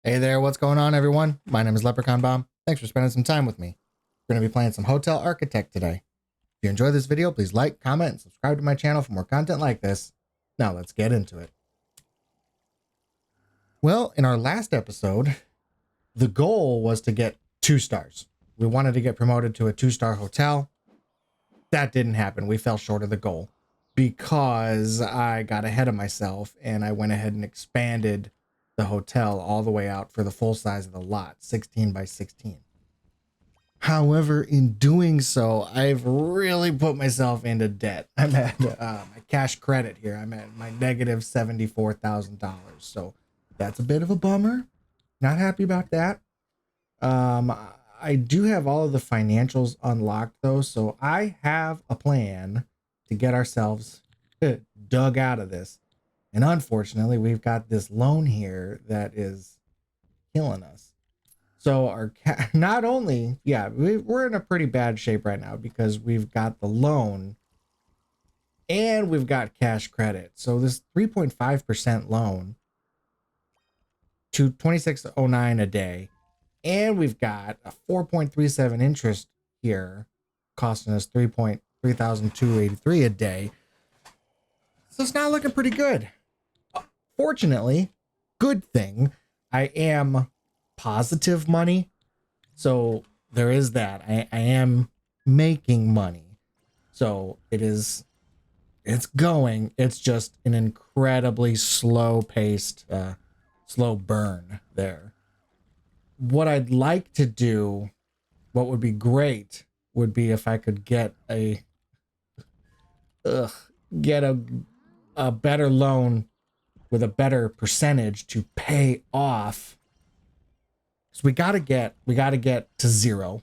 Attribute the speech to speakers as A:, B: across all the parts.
A: Hey there, what's going on, everyone? My name is Leprechaun Bomb. Thanks for spending some time with me. We're going to be playing some Hotel Architect today. If you enjoyed this video, please like, comment, and subscribe to my channel for more content like this. Now let's get into it. Well, in our last episode, the goal was to get 2 stars. We wanted to get promoted to a 2-star hotel. That didn't happen. We fell short of the goal because I got ahead of myself and I went ahead and expanded the hotel all the way out for the full size of the lot, 16 by 16. However, in doing so, I've really put myself into debt. I'm at my cash credit here. I'm at my negative $74,000. So that's a bit of a bummer. Not happy about that. I do have all of the financials unlocked though. So I have a plan to get ourselves dug out of this. And unfortunately, we've got this loan here that is killing us. So our not only, we're in a pretty bad shape right now because we've got the loan and we've got cash credit. So this 3.5% loan to 2609 a day, and we've got a 4.37 interest here, costing us 3,283 a day. So it's not looking pretty good. Fortunately, good thing, I am positive money. So there is that. I am making money. So it's going. It's just an incredibly slow paced, slow burn there. What I'd like to do, what would be great, would be if I could get a better loan with a better percentage to pay off. So we gotta get to 0,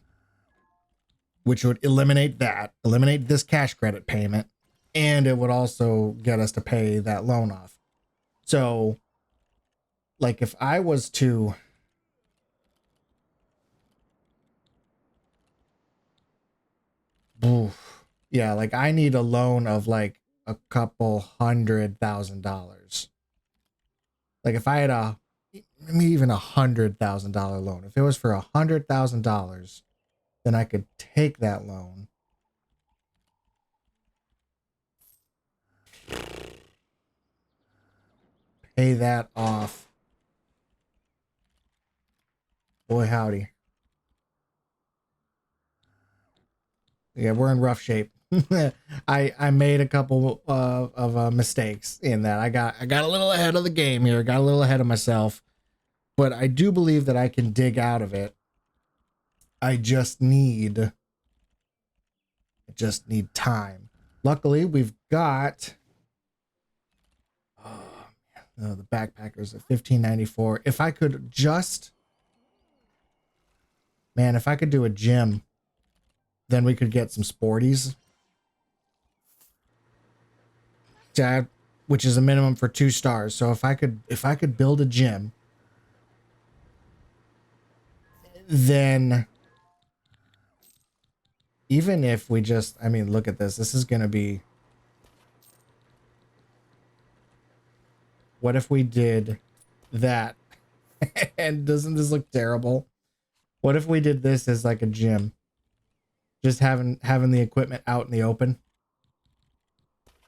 A: which would eliminate this cash credit payment, and it would also get us to pay that loan off. So like if I was to like I need a loan of like a couple $100,000. Like if I had maybe even $100,000 loan, if it was for $100,000, then I could take that loan, pay that off. Boy, howdy. Yeah, we're in rough shape. I made a couple of mistakes in that. I got a little ahead of the game here, got a little ahead of myself, but I do believe that I can dig out of it. I just need time. Luckily, we've got the backpackers at $15.94. If I could just, man, if I could do a gym, then we could get some sporties, which is a minimum for 2 stars. So if I could build a gym, then even if we just, I mean, look at this. This is going to be, what if we did that? And doesn't this look terrible? What if we did this as like a gym? Just having the equipment out in the open,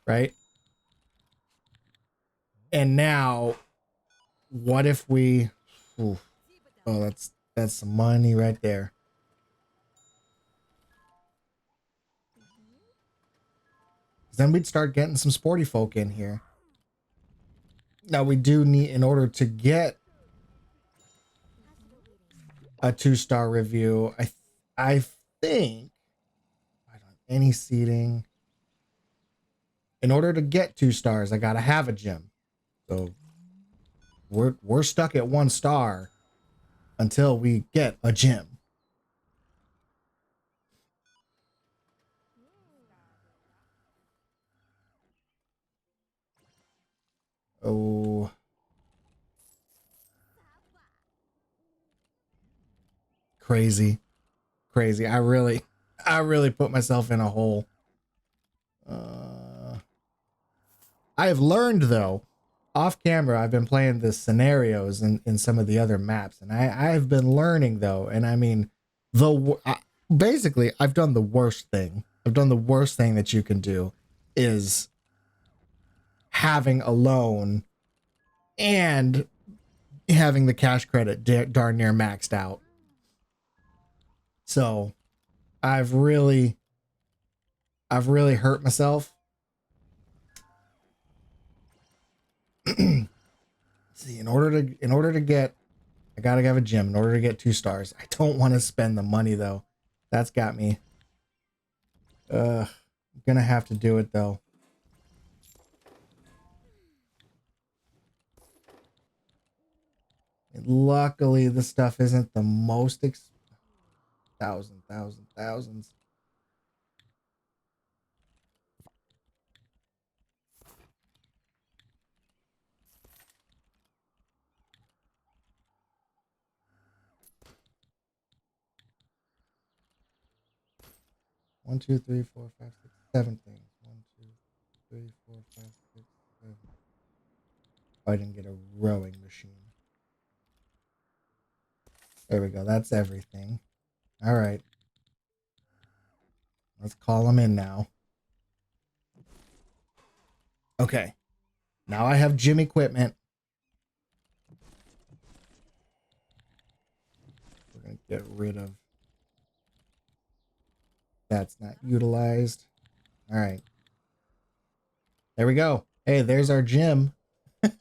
A: right? And now, what if we? Oh, that's some money right there. Then we'd start getting some sporty folk in here. Now we do need, in order to get a 2-star review, I think I don't have any seating. In order to get 2 stars, I gotta have a gym. So we're stuck at 1 star until we get a gym. Oh, crazy. I really put myself in a hole. I have learned though, off camera, I've been playing the scenarios in some of the other maps, and I've been learning though. And I mean, basically, I've done the worst thing. I've done the worst thing that you can do is having a loan and having the cash credit darn near maxed out. So I've really hurt myself. See, in order to get, I gotta have a gym in order to get 2 stars. I don't want to spend the money though. That's got me. I'm gonna have to do it though. And luckily, the stuff isn't the most thousands. 1, 2, 3, 4, 5, 6, 7 things. 1, 2, 3, 4, 5, 6, 7. Oh, I didn't get a rowing machine. There we go. That's everything. All right. Let's call them in now. Okay. Now I have gym equipment. We're going to get rid of. That's not utilized. All right. There we go. Hey, there's our gym. This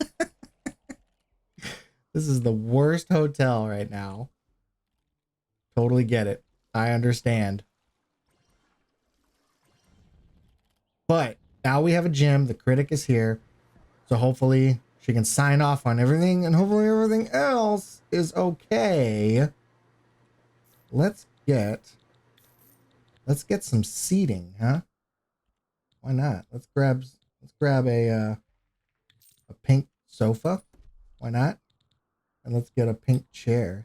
A: is the worst hotel right now. Totally get it. I understand. But now we have a gym. The critic is here. So hopefully she can sign off on everything, and hopefully everything else is okay. Let's get some seating, huh? Why not? Let's grab a pink sofa. Why not? And let's get a pink chair.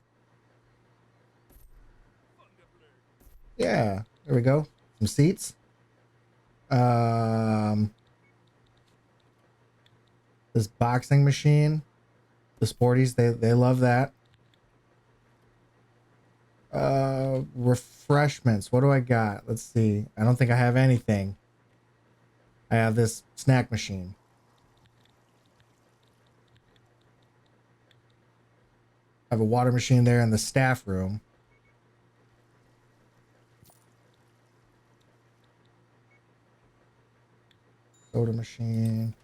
A: Yeah, there we go. Some seats. This boxing machine. The sporties, they love that. Refreshments. What do I got? Let's see. I don't think I have anything. I have this snack machine. I have a water machine there in the staff room. Soda machine.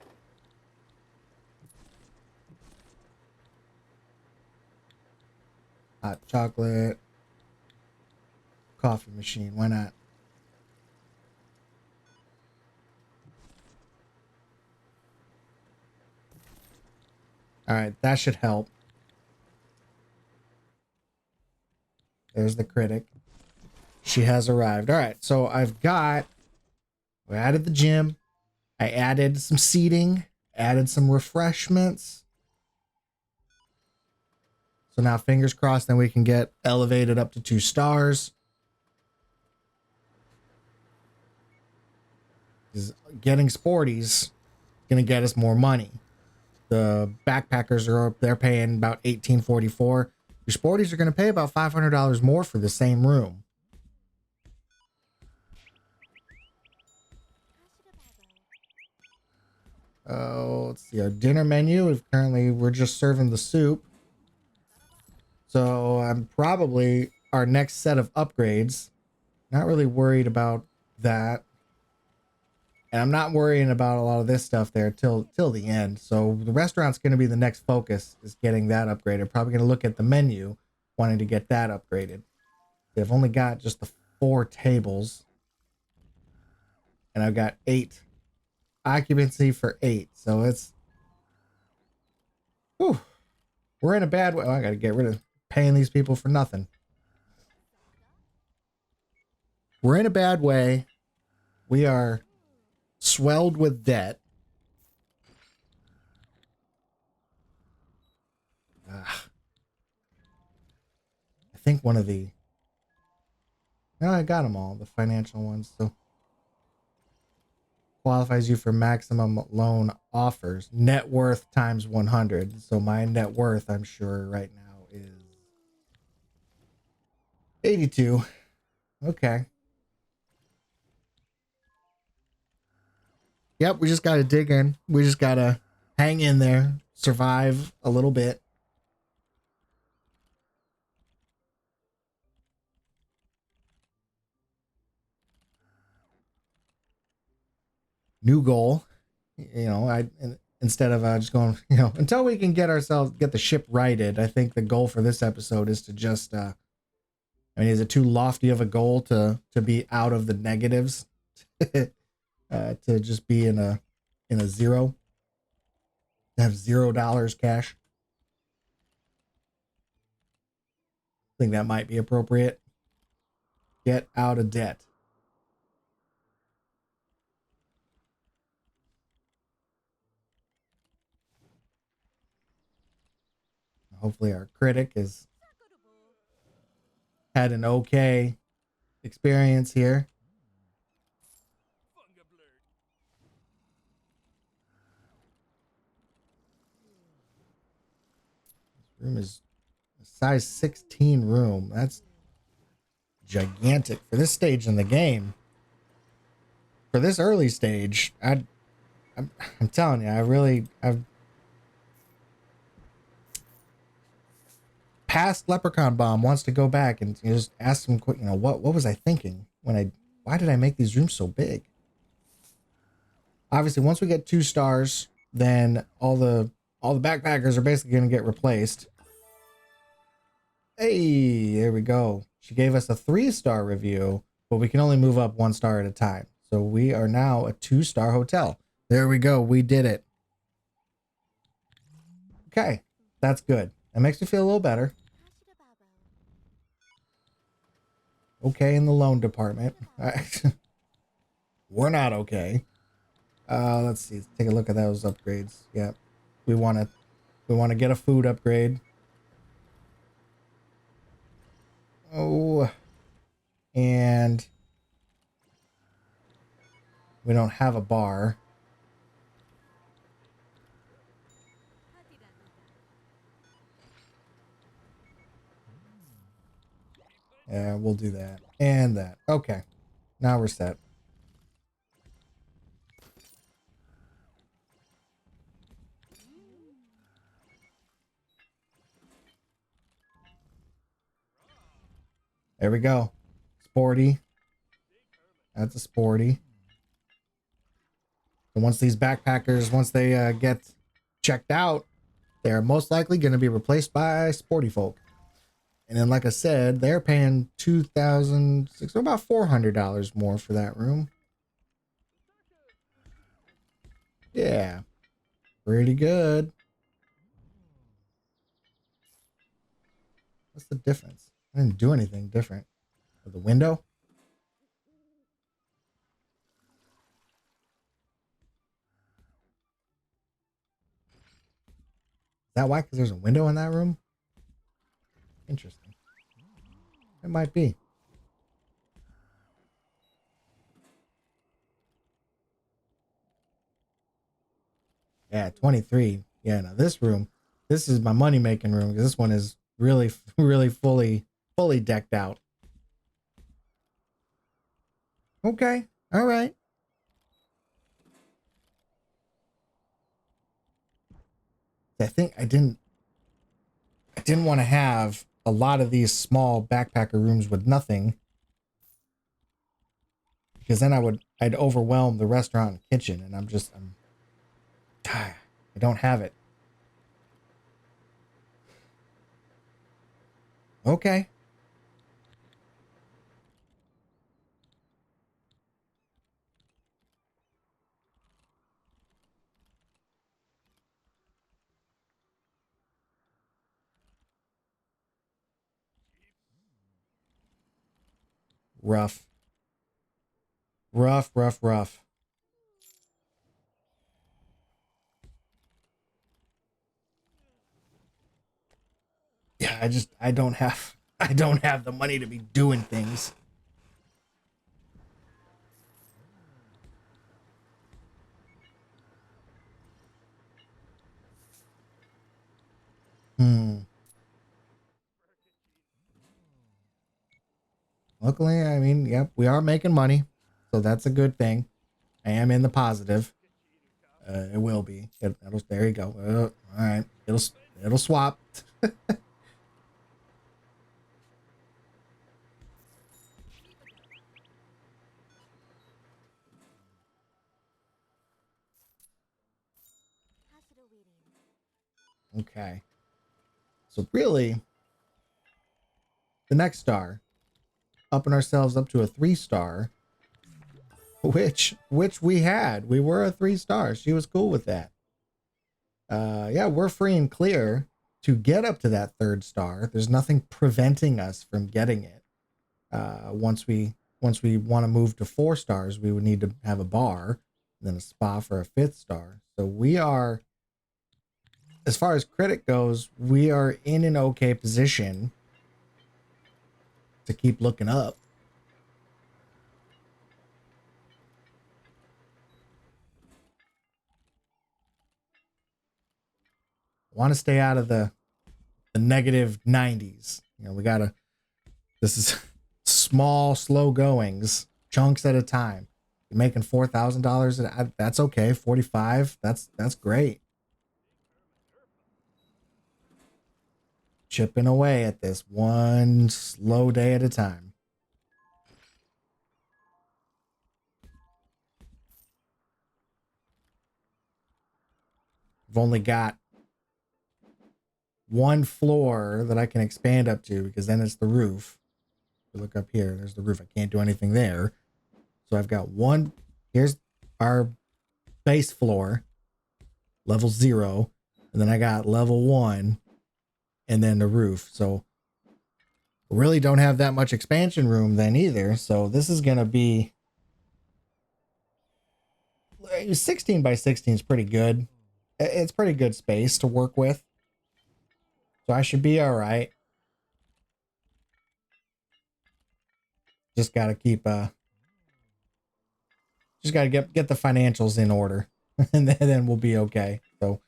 A: Hot chocolate. Coffee machine. Why not? All right, that should help. There's the critic. She has arrived. All right, so we added the gym. I added some seating, added some refreshments. So now fingers crossed, then we can get elevated up to 2 stars. Because getting sporties gonna get us more money. The backpackers are up, they're paying about $18.44. Your sporties are gonna pay about $500 more for the same room. Oh, let's see, our dinner menu. We're just serving the soup. So I'm probably our next set of upgrades. Not really worried about that. And I'm not worrying about a lot of this stuff there till the end. So the restaurant's going to be the next focus, is getting that upgraded. Probably going to look at the menu, wanting to get that upgraded. They've only got just the 4 tables. And I've got 8 occupancy for 8. So it's, whew, we're in a bad way. Oh, I got to get rid of paying these people for nothing. We're in a bad way. We are swelled with debt. I think one of the, no, I got them all, the financial ones. So qualifies you for maximum loan offers. Net worth times 100. So my net worth, I'm sure right now is 82. Okay. Yep, we just got to dig in. We just got to hang in there, survive a little bit. New goal. You know, instead of just going, you know, until we can get the ship righted, I think the goal for this episode is to just I mean, is it too lofty of a goal to be out of the negatives? To just be in a zero, to have $0 cash. I think that might be appropriate. Get out of debt. Hopefully our critic has had an okay experience here. This room is a size 16 room. That's gigantic for this stage in the game. For this early stage, I'm telling you, I've past Leprechaun Bomb wants to go back and just ask him, you know, what was I thinking why did I make these rooms so big? Obviously, once we get 2 stars, then all the backpackers are basically going to get replaced. Hey, there we go. She gave us a 3-star review, but we can only move up 1 star at a time. So we are now a 2-star hotel. There we go. We did it. Okay, that's good. That makes me feel a little better. Okay in the loan department. We're not okay. Let's see. Let's take a look at those upgrades. Yeah, we want to get a food upgrade. Oh, and we don't have a bar. Yeah, we'll do that and that. Okay, now we're set. There we go. Sporty. That's a sporty. And once these backpackers, once they get checked out, they're most likely going to be replaced by sporty folk. And then, like I said, they're paying $2,000, so about $400 more for that room. Yeah, pretty good. What's the difference? I didn't do anything different. For the window? Is that why? Because there's a window in that room? Interesting. It might be. Yeah, 23. Yeah, now this room, this is my money making room because this one is really, really fully decked out. Okay. All right. I think I didn't want to have a lot of these small backpacker rooms with nothing, because then I'd overwhelm the restaurant and kitchen, and I don't have it. Okay. Rough. Rough, rough, rough. Yeah, I don't have the money to be doing things. Hmm. Luckily, I mean, yep, we are making money, so that's a good thing. I am in the positive. It will be. There you go. All right, it'll swap. Okay. So really, the next star, upping ourselves up to a 3-star, which we had. We were a 3-star. She was cool with that. Yeah, we're free and clear to get up to that 3rd star. There's nothing preventing us from getting it. Once we want to move to 4 stars, we would need to have a bar, and then a spa for a 5th star. So we are, as far as critic goes, we are in an okay position to keep looking up. Want to stay out of the negative 90s. We gotta. This is small, slow goings, chunks at a time. You're making $4,000. That's okay. 45. That's great. Chipping away at this one slow day at a time. I've only got one floor that I can expand up to because then it's the roof. If you look up here, there's the roof. I can't do anything there. So I've got one. Here's our base floor, level 0. And then I got level 1 and then the roof. So really don't have that much expansion room then either. So this is going to be 16 by 16 is pretty good. It's pretty good space to work with. So I should be all right. Just got to keep just got to get the financials in order and then we'll be okay. So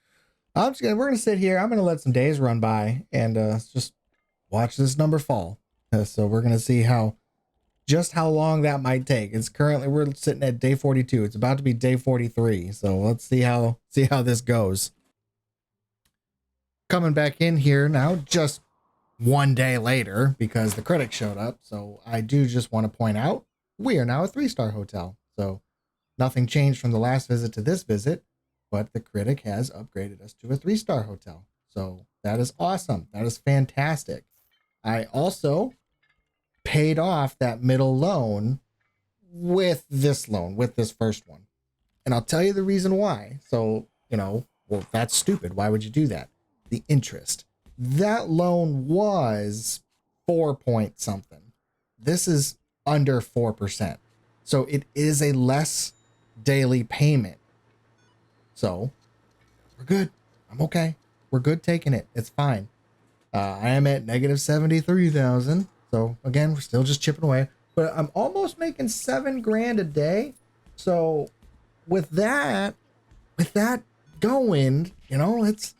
A: we're going to sit here. I'm going to let some days run by and just watch this number fall. So we're going to see just how long that might take. We're sitting at day 42. It's about to be day 43. So let's see how this goes. Coming back in here now, just one day later, because the critic showed up. So I do just want to point out we are now a 3-star hotel. So nothing changed from the last visit to this visit, but the critic has upgraded us to a 3-star hotel. So that is awesome. That is fantastic. I also paid off that middle loan with this first one. And I'll tell you the reason why. So, well, that's stupid. Why would you do that? The interest. That loan was 4 point something. This is under 4%. So it is a less daily payment. So we're good. I'm okay. We're good taking it. It's fine. I am at negative 73,000. So again, we're still just chipping away, but I'm almost making $7,000 a day. So with that going, it's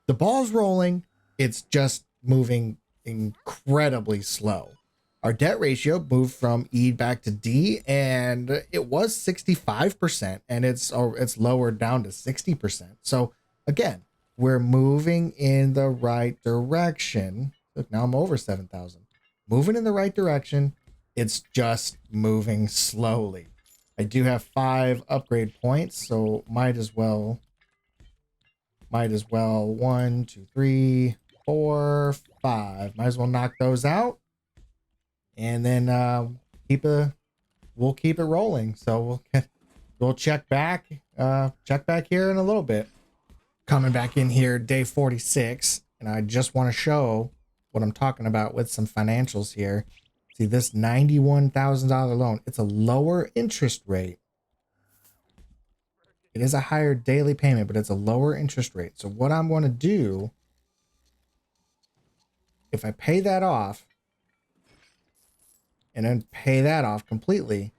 A: the ball's rolling. It's just moving incredibly slow. Our debt ratio moved from E back to D, and it was 65%, and it's lowered down to 60%. So again, we're moving in the right direction. Look, now I'm over 7,000. Moving in the right direction. It's just moving slowly. I do have 5 upgrade points, so might as well 1, 2, 3, 4, 5. Might as well knock those out. And then we'll keep it rolling. So we'll check back here in a little bit. Coming back in here, day 46, and I just want to show what I'm talking about with some financials here. See this $91,000 loan. It's a lower interest rate. It is a higher daily payment, but it's a lower interest rate. So what I'm going to do, if I pay that off and then pay that off completely,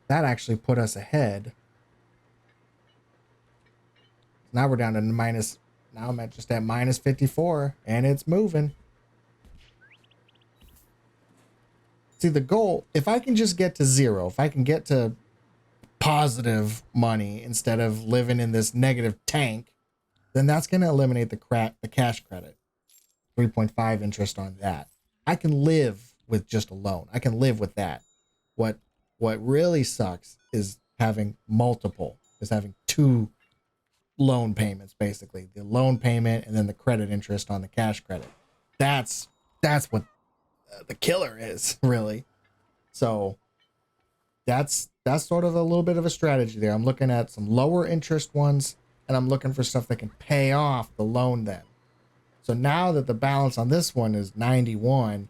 A: that actually put us ahead. Now we're down to minus Now I'm at just at minus 54 and it's moving. See, the goal, if I can just get to zero, if I can get to positive money instead of living in this negative tank, then that's going to eliminate the cash credit. 3.5 interest on that. I can live with just a loan. I can live with that. What really sucks is having two loan payments, basically. The loan payment and then the credit interest on the cash credit. That's what the killer is, really. So that's sort of a little bit of a strategy there. I'm looking at some lower interest ones, and I'm looking for stuff that can pay off the loan then. So now that the balance on this one is 91,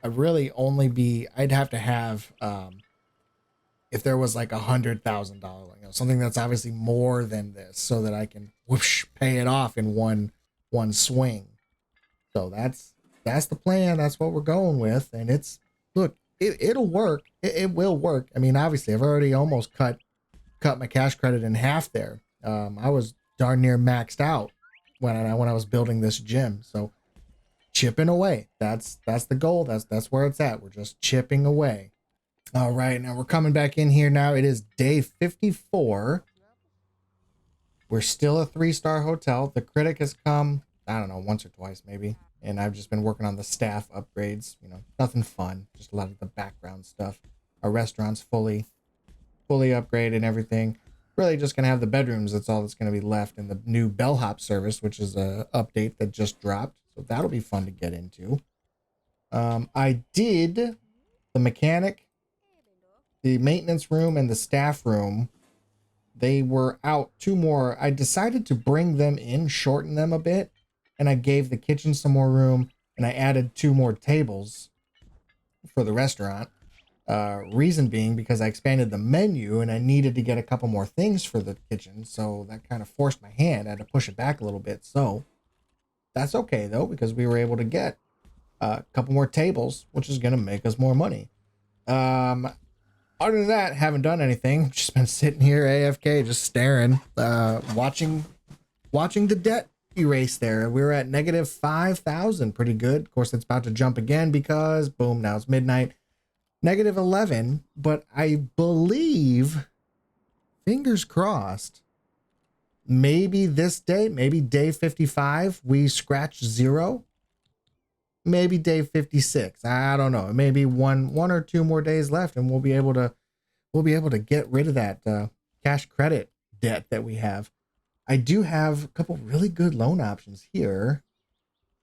A: I'd have to have, if there was like $100,000, something that's obviously more than this, so that I can whoosh pay it off in one swing. So that's the plan. That's what we're going with, and it'll work. It will work. I mean, obviously, I've already almost cut my cash credit in half there. I was darn near maxed out when I was building this gym. So chipping away. That's the goal. That's where it's at. We're just chipping away. All right, now we're coming back in here now. It is day 54. We're still a 3-star hotel. The critic has come, I don't know, once or twice maybe. And I've just been working on the staff upgrades, nothing fun, just a lot of the background stuff. Our restaurant's fully upgraded and everything. Really just gonna have the bedrooms. That's all that's gonna be left, and the new bellhop service, which is a update that just dropped. So that'll be fun to get into. I did the mechanic, the maintenance room, and the staff room. They were out 2 more. I decided to bring them in, shorten them a bit, and I gave the kitchen some more room, and I added 2 more tables for the restaurant. Reason being because I expanded the menu and I needed to get a couple more things for the kitchen, so that kind of forced my hand. I had to push it back a little bit. So that's okay though, because we were able to get a couple more tables, which is going to make us more money. Other than that, haven't done anything. Just been sitting here AFK, just staring, watching the debt erase there. We were at negative 5,000, pretty good. Of course, it's about to jump again because boom, now it's midnight. Negative 11, but I believe, fingers crossed, maybe this day, maybe day 55, we scratch 0. Maybe day 56. I don't know. Maybe one or 2 more days left, and we'll be able to get rid of that cash credit debt that we have. I do have a couple really good loan options here.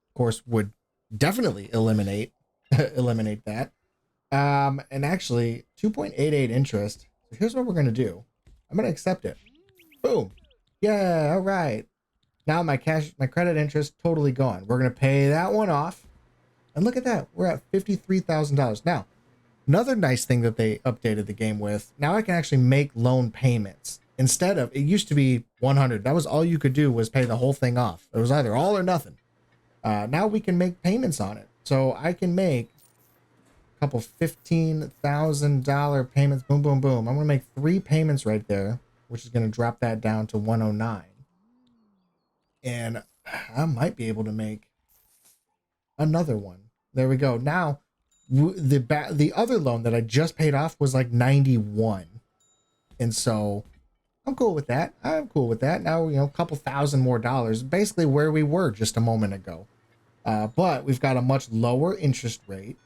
A: Of course, would definitely eliminate that. And actually 2.88 interest. So here's what we're going to do. I'm going to accept it. Boom. Yeah. All right. Now my credit interest totally gone. We're going to pay that one off. And look at that. We're at $53,000. Now, another nice thing that they updated the game with, now I can actually make loan payments. Instead of, it used to be 100. That was all you could do, was pay the whole thing off. It was either all or nothing. Now we can make payments on it. So I can make couple $15,000 payments. Boom, boom, boom. I'm going to make 3 payments right there, which is going to drop that down to 109. And I might be able to make another one. There we go. Now, the other loan that I just paid off was like 91. And so I'm cool with that. I'm cool with that. Now, a couple $1,000 more, basically where we were just a moment ago. But we've got a much lower interest rate.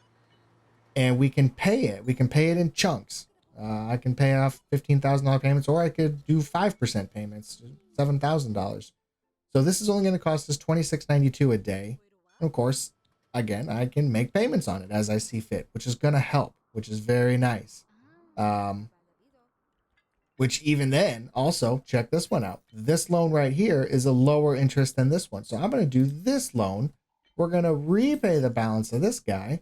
A: And we can pay it. We can pay it in chunks. I can pay off $15,000 payments, or I could do 5% payments, $7,000. So this is only going to cost us $26.92 a day. And of course, again, I can make payments on it as I see fit, which is going to help, which is very nice. Which even then, also, check this one out. This loan right here is a lower interest than this one. So I'm going to do this loan. We're going to repay the balance of this guy.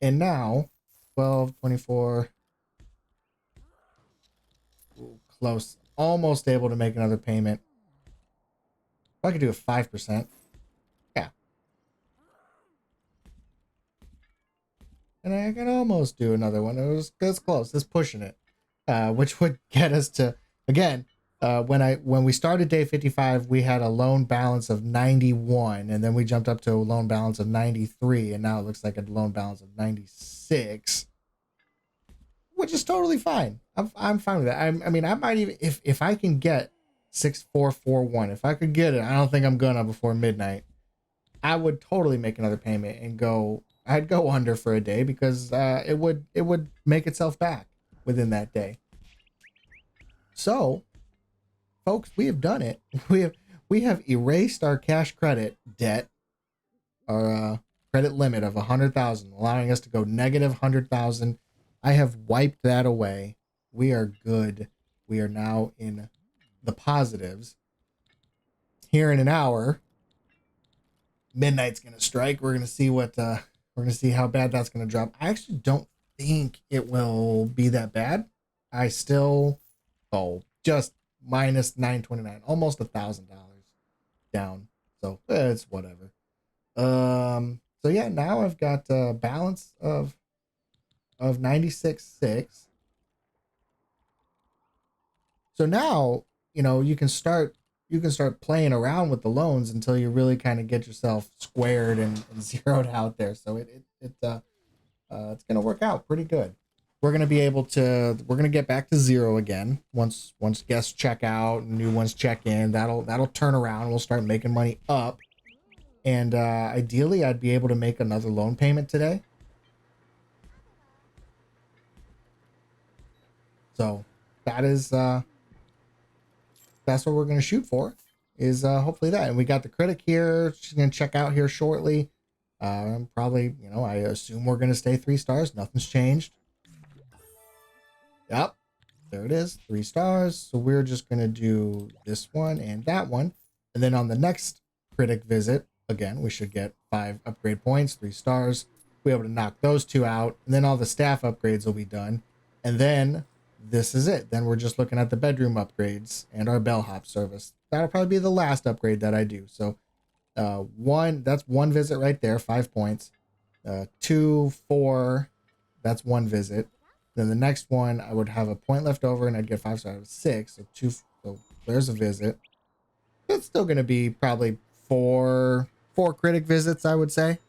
A: And now, 12, 24, ooh, close, almost able to make another payment. If I could do a 5%, yeah. And I can almost do another one. It's close, it's pushing it, which would get us to, again, When we started day 55, we had a loan balance of 91, and then we jumped up to a loan balance of 93, and now it looks like a loan balance of 96, which is totally fine. I'm fine with that. I mean, I might even, if I can get 6441, if I could get it, I don't think I'm gonna before midnight. I would totally make another payment and go. I'd go under for a day because it would make itself back within that day. So, folks, we have done it. We have erased our cash credit debt, our credit limit of 100,000, allowing us to go negative 100,000. I have wiped that away. We are good. We are now in the positives. Here in an hour, midnight's gonna strike. We're gonna see what we're gonna see how bad that's gonna drop. I actually don't think it will be that bad. I still just minus 929, almost $1,000 down. So it's whatever. So yeah, now I've got a balance of 96.6. So now, you can start playing around with the loans until you really kind of get yourself squared and zeroed out there. So it's gonna work out pretty good. We're gonna get back to zero again once guests check out and new ones check in. That'll turn around. We'll start making money up, and ideally, I'd be able to make another loan payment today. So that is that's what we're going to shoot for, is hopefully that. And we got the critic here. She's going to check out here shortly. Probably, I assume we're going to stay 3 stars. Nothing's changed. Yep. There it is. 3 stars. So we're just going to do this one and that one. And then on the next critic visit, again, we should get 5 upgrade points, 3 stars. We'll be able to knock those 2 out. And then all the staff upgrades will be done. And then this is it. Then we're just looking at the bedroom upgrades and our bellhop service. That'll probably be the last upgrade that I do. So that's 1 visit right there, 5 points. 2, 4, that's 1 visit. Then the next one, I would have a point left over and I'd get 5 stars, 6. So there's a visit. It's still going to be probably 4 critic visits, I would say,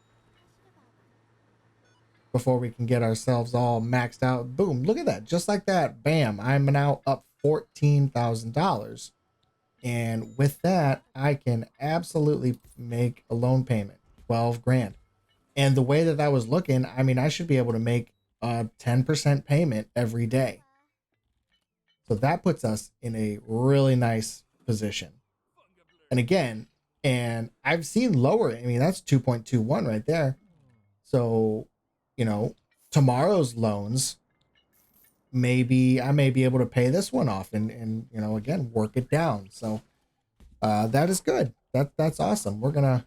A: before we can get ourselves all maxed out. Boom, look at that. Just like that, bam, I'm now up $14,000. And with that, I can absolutely make a loan payment, 12 grand. And the way that was looking, I mean, I should be able to make a 10% payment every day. So that puts us in a really nice position. And again, I've seen lower, I mean, that's 2.21 right there. So, tomorrow's loans, maybe I may be able to pay this one off and again, work it down. So that is good. That's awesome. We're going to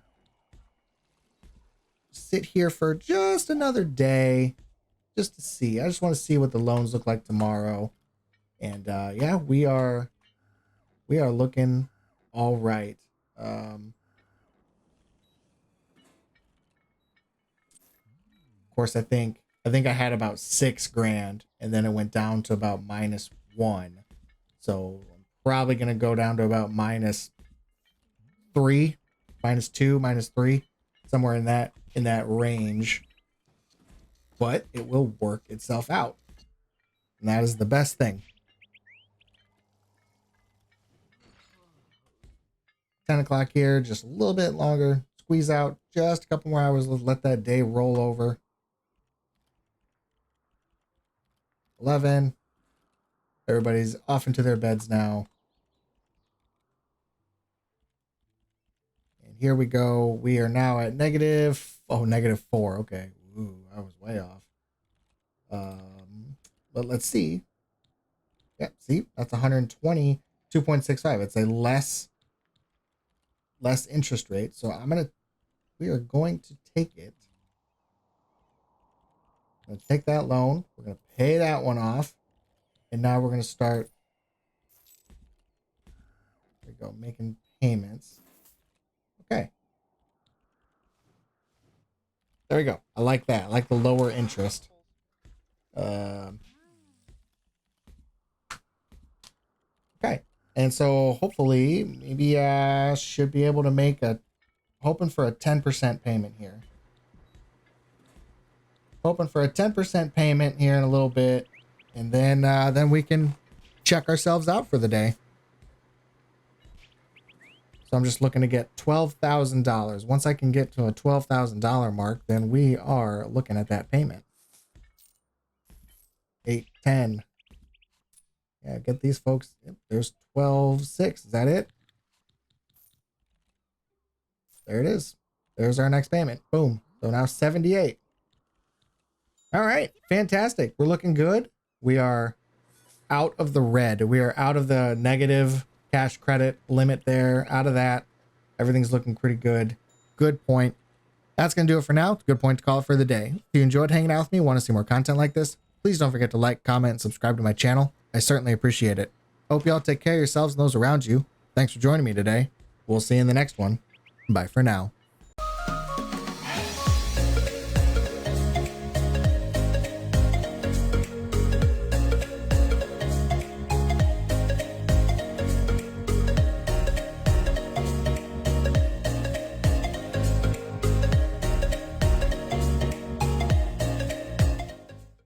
A: sit here for just another day just to see. I just want to see what the loans look like tomorrow. And yeah, we are looking all right. Of course, I think I had about 6 grand, and then it went down to about -1. So I'm probably gonna go down to about -3, -2, -3, somewhere in that range. But it will work itself out, and that is the best thing. 10 o'clock here, just a little bit longer. Squeeze out just a couple more hours. Let that day roll over. 11. Everybody's off into their beds now. And here we go. We are now at -4. Okay. Ooh, I was way off. But let's see. Yep, see, that's 122.65. It's a less interest rate. So we are going to take it. I'm going to take that loan. We're going to pay that one off. And now we're going to start, there we go, making payments. Okay. There we go. I like that. I like the lower interest. Okay. And so hopefully maybe should be able to make hoping for a 10% payment here. Hoping for a 10% payment here in a little bit. And then we can check ourselves out for the day. So I'm just looking to get $12,000. Once I can get to a $12,000 mark, then we are looking at that payment. 8, 10. Yeah, get these folks. Yep, there's 12,600. Is that it? There it is. There's our next payment. Boom. So now 78. All right. Fantastic. We're looking good. We are out of the red. We are out of the negative cash credit limit there. Out of that. Everything's looking pretty good. Good point. That's going to do it for now. It's a good point to call it for the day. If you enjoyed hanging out with me, want to see more content like this, please don't forget to like, comment, and subscribe to my channel. I certainly appreciate it. Hope you all take care of yourselves and those around you. Thanks for joining me today. We'll see you in the next one. Bye for now.